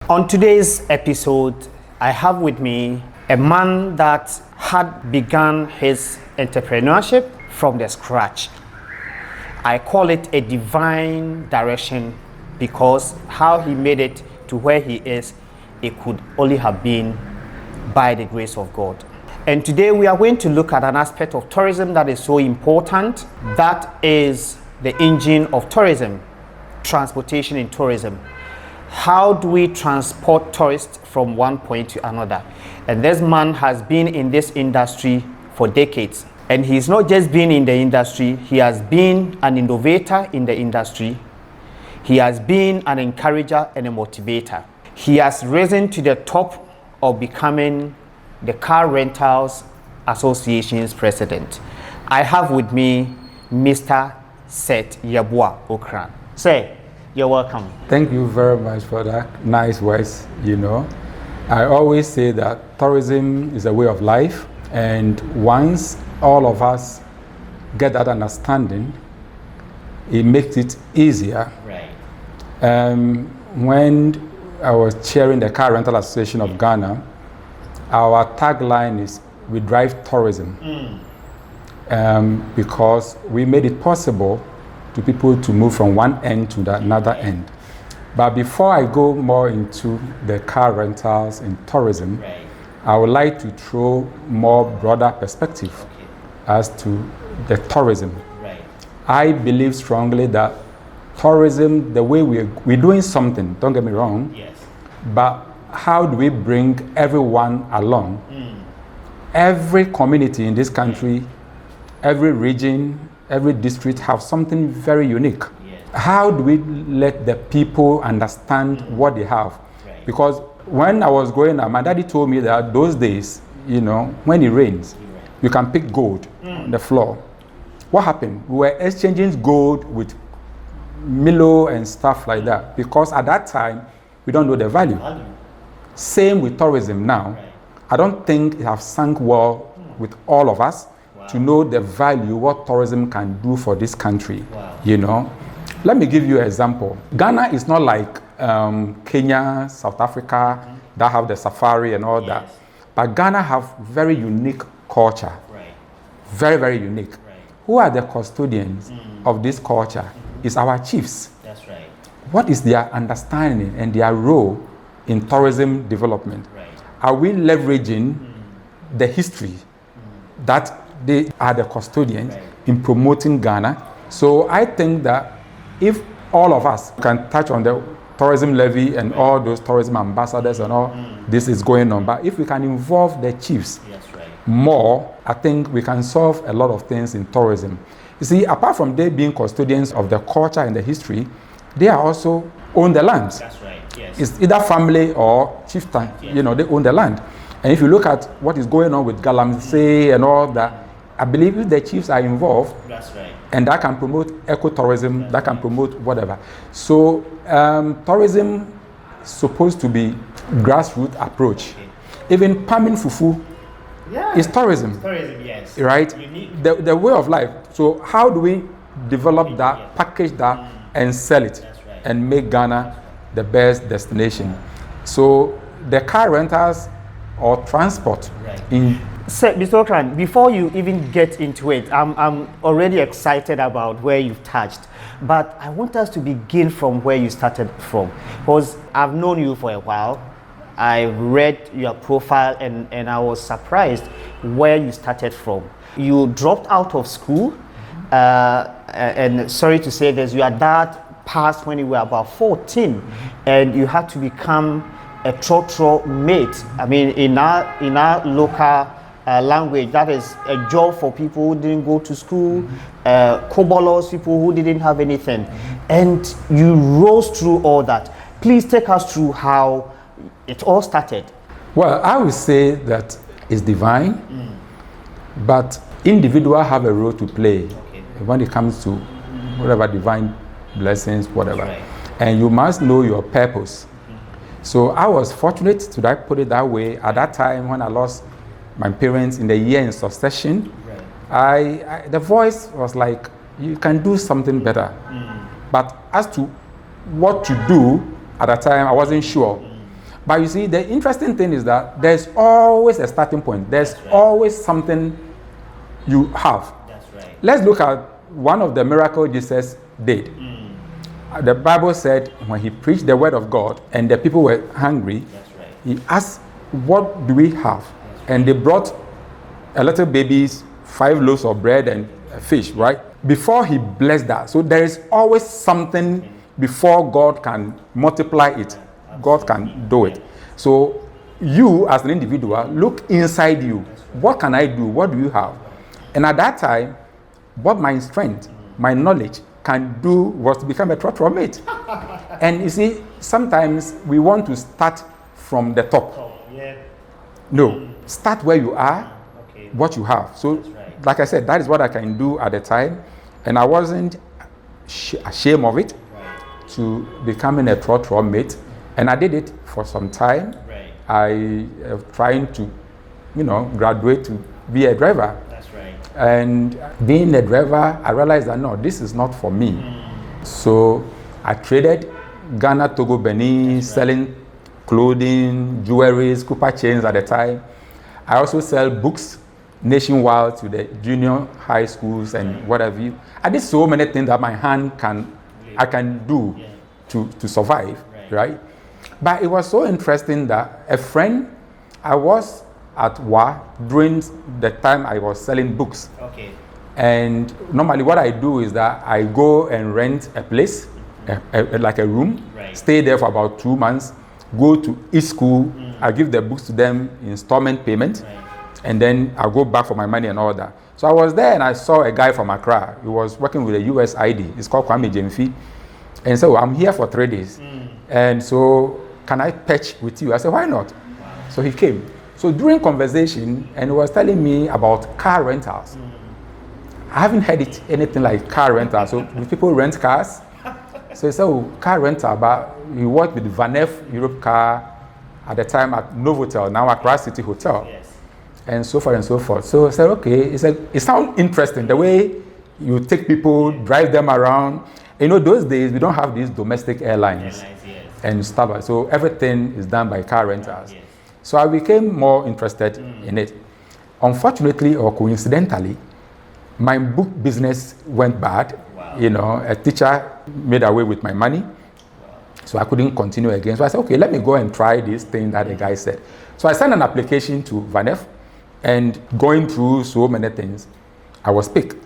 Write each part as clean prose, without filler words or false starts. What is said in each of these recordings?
On today's episode, I have with me a man that had begun his entrepreneurship from the scratch. I call it a divine direction because how he made it to where he is, it could only have been by the grace of God. And today we are going to look at an aspect of tourism that is so important. That is the engine of tourism, transportation in tourism. How do we transport tourists from one point to another? And this man has been in this industry for decades. And he's not just been in the industry, he has been an innovator in the industry. He has been an encourager and a motivator. He has risen to the top of becoming the Car Rentals Association's president. I have with me Mr. Seth Ocran. Sir, you're welcome. Thank you very much for that nice words. I always say that tourism is a way of life, and once all of us get that understanding, it makes it easier. Right. When I was chairing the Car Rental Association of Ghana, our tagline is "We drive tourism," because we made it possible to people to move from one end to another end. But before I go more into the car rentals and tourism, Right. I would like to throw more broader perspective as to the tourism. Right. I believe strongly that tourism, the way we're doing something, don't get me wrong, Yes. but how do we bring everyone along? Every community in this country, every region, every district have something very unique. Yes. How do we let the people understand what they have? Right. Because when I was growing up, my daddy told me that those days, when it rains, you can pick gold on the floor. What happened? We were exchanging gold with Milo and stuff like that, because at that time, we don't know the value. Same with tourism now. Right. I don't think it has sunk well with all of us to know the value, what tourism can do for this country. Wow. Let me give you an example. Ghana is not like Kenya, South Africa, that have the safari and all that. Yes. But Ghana have very unique culture. Right. Very, very unique. Right. Who are the custodians of this culture? It's our chiefs. That's right. What is their understanding and their role in tourism development? Right. Are we leveraging the history that they are the custodians in promoting Ghana? So I think that if all of us can touch on the tourism levy and all those tourism ambassadors and all this is going on, but if we can involve the chiefs more, I think we can solve a lot of things in tourism. You see, apart from they being custodians of the culture and the history, they are also own the land. That's right. Yes. It's either family or chieftain, they own the land. And if you look at what is going on with Galamsey and all that, I believe if the chiefs are involved, That's right. and that can promote ecotourism, that can promote whatever. So tourism is supposed to be grassroots approach. Even palming fufu is tourism, Tourism, yes. right? Unique. The way of life. So how do we develop that, package that, and sell it, That's right. and make Ghana the best destination? So the car rentals or transport Right. in Sir, Mr. Ocran, before you even get into it, I'm already excited about where you've touched. But I want us to begin from where you started from. Because I've known you for a while. I read your profile and I was surprised where you started from. You dropped out of school. And sorry to say this, your dad passed when you were about 14. And you had to become a trotro mate. I mean, in our local language, that is a job for people who didn't go to school, kobolos, people who didn't have anything. And you rose through all that. Please take us through how it all started. Well, I would say that it's divine, but individuals have a role to play when it comes to whatever divine blessings, whatever. Right. And you must know your purpose. So I was fortunate, to put it that way, at that time when I lost my parents in the year in succession, the voice was like, you can do something better. But as to what to do at that time, I wasn't sure. But you see, the interesting thing is that there's always a starting point. There's always something you have. That's right. Let's look at one of the miracles Jesus did. The Bible said when he preached the word of God and the people were hungry, he asked, what do we have? And they brought a little babies, 5 loaves of bread and a fish, right? Before he blessed that. So there is always something before God can multiply it. God can do it. So you as an individual, look inside you. What can I do? What do you have? And at that time, what my strength, my knowledge can do was to become a trotro mate. And you see, sometimes we want to start from the top. No, start where you are, what you have. So, like I said, that is what I can do at the time. And I wasn't ashamed of it to becoming a trotro mate. And I did it for some time. I trying to, graduate to be a driver. And being a driver, I realized that no, this is not for me. So I traded Ghana, Togo, Benin, selling clothing, jewelry, Cooper chains at the time. I also sell books nationwide to the junior high schools and whatever. I did so many things that my hand I can do to survive, right? But it was so interesting that a friend, I was at WA during the time I was selling books. And normally what I do is that I go and rent a place, like a room, stay there for about 2 months, go to each school, I give the books to them in installment payment, and then I go back for my money and all that. So I was there and I saw a guy from Accra. He was working with a USID. It's called Kwame Jemfi. And so I'm here for 3 days. And so, can I patch with you? I said, why not? So he came. So during conversation, and he was telling me about car rentals. I haven't heard anything like car rental. So people rent cars. So he said, oh, car rental, but he worked with Vanef Europe car at the time at Novotel, now Accra City Hotel. And so forth and so forth. So I said, okay. He said, it sounds interesting, the way you take people, drive them around. Those days, we don't have these domestic airlines and stuff. So everything is done by car rentals. So I became more interested in it. Unfortunately or coincidentally, my book business went bad. A teacher made away with my money. So I couldn't continue again. So I said, okay, let me go and try this thing that the guy said. So I sent an application to Vanef, and going through so many things, I was picked.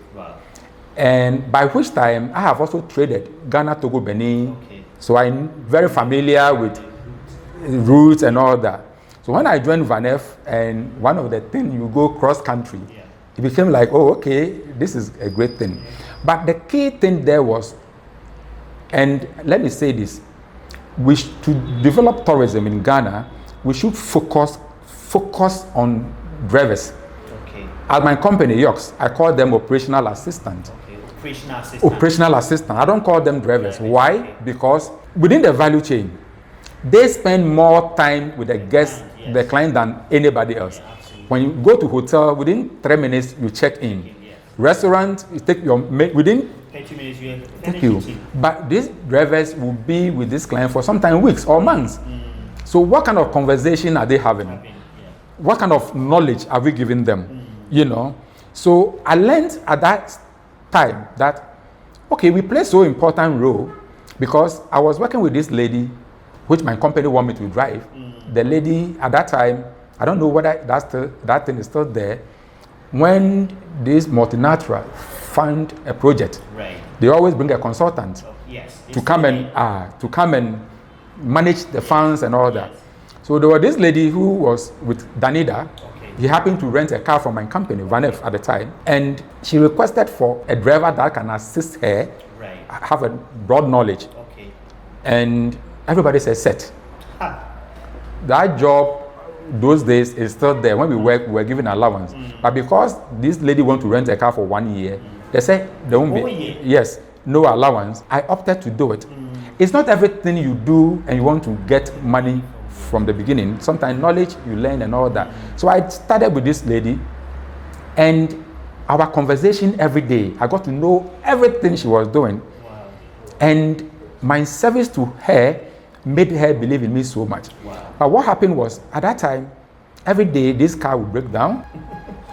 And by which time, I have also traded Ghana, Togo, Benin. So I'm very familiar with routes and all that. So when I joined Vanef, and one of the things, you go cross-country, it became like, oh, okay, this is a great thing. But the key thing there was, and let me say this, to develop tourism in Ghana, we should focus on drivers. At my company, Yoks, I call them operational assistant. Operational assistant. I don't call them drivers. Why? Because within the value chain, they spend more time with the guest, the client, than anybody else. When you go to hotel, within 3 minutes you check in. Restaurant, you take your within 30 minutes you take you. But these drivers will be with this client for sometimes weeks or months. So what kind of conversation are they having? What kind of knowledge are we giving them? So I learned at that time that, okay, we play so important role because I was working with this lady, which my company want me to drive. The lady at that time, I don't know whether that thing is still there. When this multinational fund a project, they always bring a consultant to come and manage the funds and all that. So there was this lady who was with Danida. He happened to rent a car from my company, Vanef, at the time, and she requested for a driver that can assist her, have a broad knowledge. And everybody said, Seth. That job, those days, is still there. When we work, we were given allowance. But because this lady wanted to rent a car for 1 year, they said there won't be, no allowance. I opted to do it. It's not everything you do and you want to get money from the beginning. Sometimes knowledge you learn and all that. So I started with this lady, and our conversation every day, I got to know everything she was doing. And my service to her made her believe in me so much. Wow. But what happened was, at that time, every day this car would break down,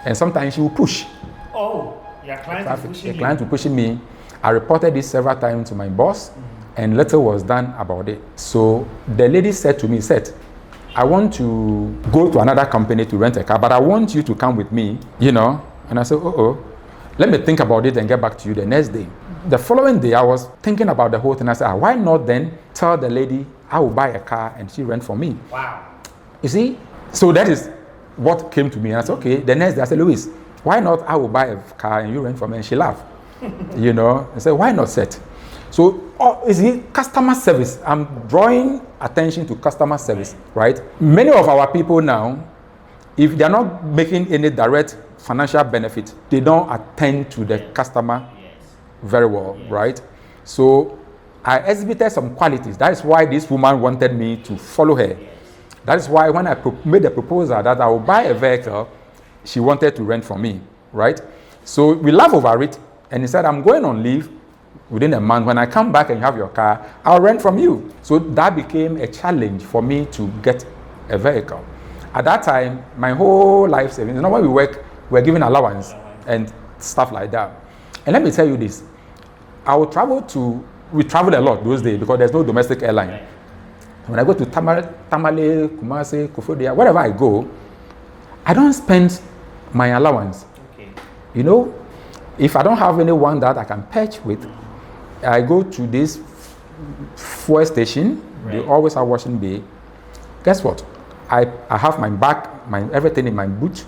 and sometimes she would push. Oh, your client is pushing the client was pushing me. I reported this several times to my boss, and little was done about it. So the lady said to me, Seth, I want to go to another company to rent a car, but I want you to come with me, you know. And I said, let me think about it and get back to you the next day. The following day, I was thinking about the whole thing. I said, why not then tell the lady I will buy a car and she rent for me? Wow. You see? So that is what came to me. And I said, okay. The next day, I said, Louis, why not I will buy a car and you rent for me? And she laughed. You know, I said, why not Seth? So, you see, customer service. I'm drawing attention to customer service, right? Many of our people now, if they're not making any direct financial benefit, they don't attend to the customer very well, right? So I exhibited some qualities. That is why this woman wanted me to follow her. That is why when I made the proposal that I will buy a vehicle, she wanted to rent from me, right? So we laughed over it, and he said, I'm going on leave within a month. When I come back and you have your car, I'll rent from you. So that became a challenge for me to get a vehicle. At that time, my whole life savings, you know, when we work, we're given allowance and stuff like that. And let me tell you this, we traveled a lot those days because there's no domestic airline. When I go to Tamale, Kumasi, Kofodia, wherever I go, I don't spend my allowance. Okay. You know, if I don't have anyone that I can patch with, I go to this fuel station. Right. They always have washing bay. Guess what? I have my bag, everything in my boot.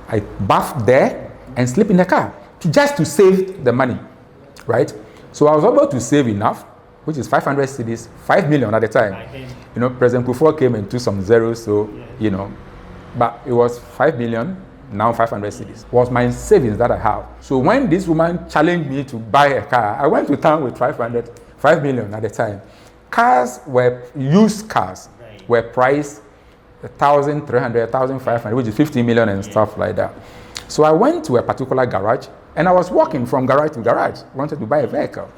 I bath there and sleep in the car just to save the money, right? So I was able to save enough, which is 500 cedis, 5 million at the time. You know, President Kufuor came and took some zeros, so, you know, but it was 5 million, now 500 cedis, was my savings that I have. So when this woman challenged me to buy a car, I went to town with 5 million at the time. Used cars were priced 1,300, 1,500, which is 50 million and stuff like that. So I went to a particular garage, and I was walking from garage to garage, wanted to buy a vehicle.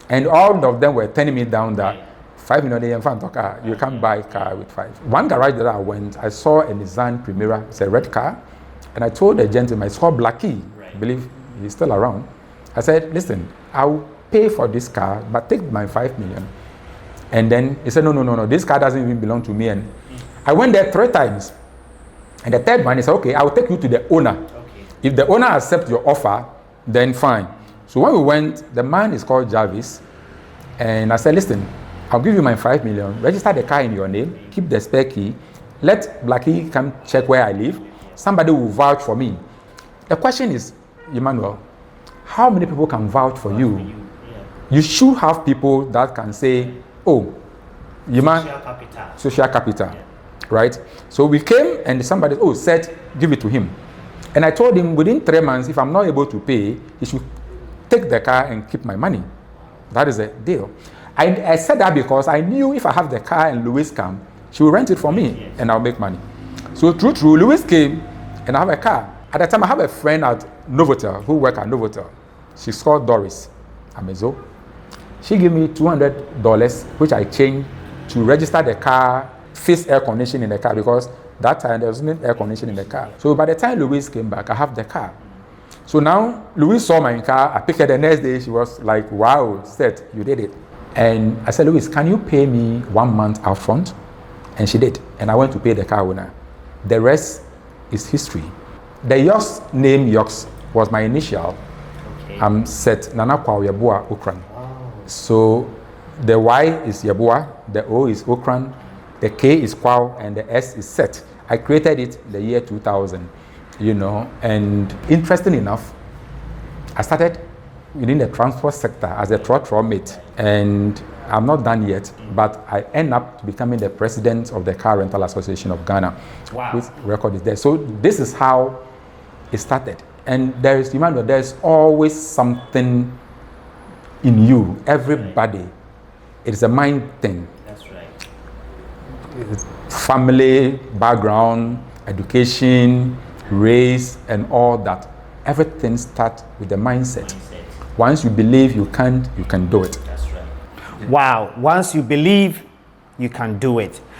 And all of them were turning me down that 5 million, you can't buy a car with 5. One garage that I went, I saw a Nissan Primera, it's a red car, and I told the gentleman, I saw Blackie, I believe he's still around. I said, listen, I'll pay for this car, but take my 5 million. And then he said, no, this car doesn't even belong to me. And I went there 3 times. And the third one, he said, okay, I will take you to the owner. Okay. If the owner accepts your offer, then fine. So when we went, the man is called Jarvis. And I said, listen, I'll give you my 5 million, register the car in your name, keep the spare key, let Blackie come check where I live. Somebody will vouch for me. The question is, Emmanuel, how many people can vouch for you? You should have people that can say, oh, social capital. Right? So we came and somebody, Seth, give it to him. And I told him within 3 months, if I'm not able to pay, he should take the car and keep my money. That is the deal. I said that because I knew if I have the car and Louis come, she will rent it for me and I'll make money. So true, Louis came and I have a car. At the time, I have a friend at Novotel who worked at Novotel. She's called Doris Amezo. She gave me $200, which I changed to register the car, fix air conditioning in the car, because that time there was no air conditioning in the car. So by the time Louise came back, I have the car. So now Louise saw my car, I picked her the next day, she was like, wow, Seth, you did it. And I said, Louise, can you pay me 1 month out front? And she did. And I went to pay the car owner. The rest is history. The Yoks name Yoks was my initial. Okay. I'm Seth Nana Kwa Yabua Ocran. Wow. So the Y is Yabua, the O is Ocran, the K is Kwao, and the S is Seth. I created it the year 2000, you know, and interesting enough, I started within the transport sector as a trotro mate, and I'm not done yet, but I end up becoming the president of the Car Rental Association of Ghana. Wow. Which record is there. So this is how it started. And there's always something in you, everybody. It's a mind thing. That's right. Family, background, education, race, and all that. Everything starts with the mindset. Once you believe you can do it. That's right. Wow. Once you believe you can do it.